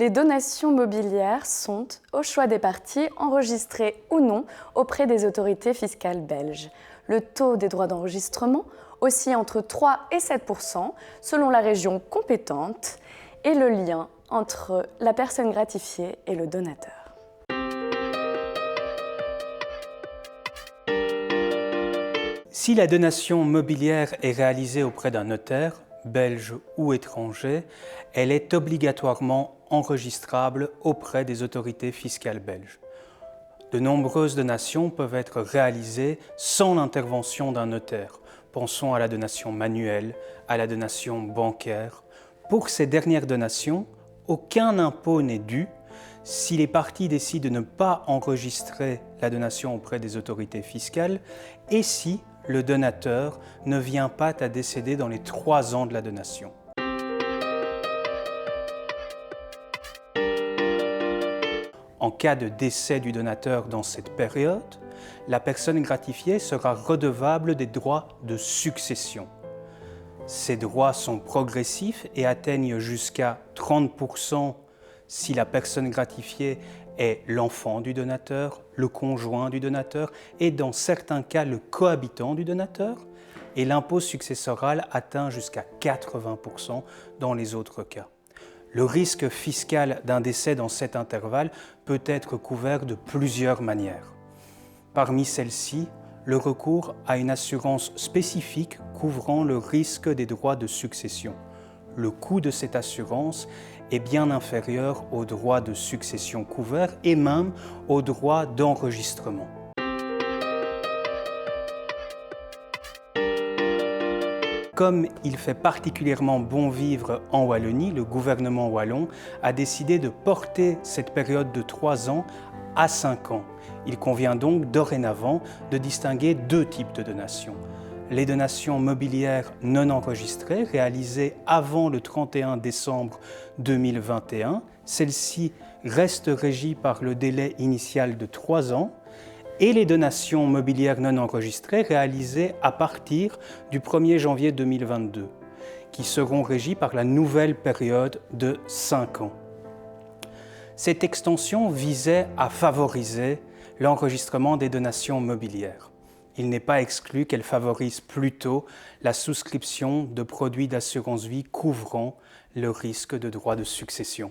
Les donations mobilières sont, au choix des parties, enregistrées ou non auprès des autorités fiscales belges. Le taux des droits d'enregistrement oscille entre 3 et 7% selon la région compétente et le lien entre la personne gratifiée et le donateur. Si la donation mobilière est réalisée auprès d'un notaire, belge ou étranger, elle est obligatoirement enregistrable auprès des autorités fiscales belges. De nombreuses donations peuvent être réalisées sans l'intervention d'un notaire. Pensons à la donation manuelle, à la donation bancaire. Pour ces dernières donations, aucun impôt n'est dû si les parties décident de ne pas enregistrer la donation auprès des autorités fiscales et si le donateur ne vient pas à décéder dans les 3 ans de la donation. En cas de décès du donateur dans cette période, la personne gratifiée sera redevable des droits de succession. Ces droits sont progressifs et atteignent jusqu'à 30% si la personne gratifiée est l'enfant du donateur, le conjoint du donateur et dans certains cas le cohabitant du donateur, et l'impôt successoral atteint jusqu'à 80% dans les autres cas. Le risque fiscal d'un décès dans cet intervalle peut être couvert de plusieurs manières. Parmi celles-ci, le recours à une assurance spécifique couvrant le risque des droits de succession. Le coût de cette assurance est bien inférieur aux droits de succession couverts et même aux droits d'enregistrement. Comme il fait particulièrement bon vivre en Wallonie, le gouvernement wallon a décidé de porter cette période de 3 ans à 5 ans. Il convient donc dorénavant de distinguer 2 types de donations. Les donations mobilières non enregistrées réalisées avant le 31 décembre 2021, celles-ci restent régies par le délai initial de 3 ans, et les donations mobilières non enregistrées réalisées à partir du 1er janvier 2022, qui seront régies par la nouvelle période de 5 ans. Cette extension visait à favoriser l'enregistrement des donations mobilières. Il n'est pas exclu qu'elle favorise plutôt la souscription de produits d'assurance vie couvrant le risque de droits de succession.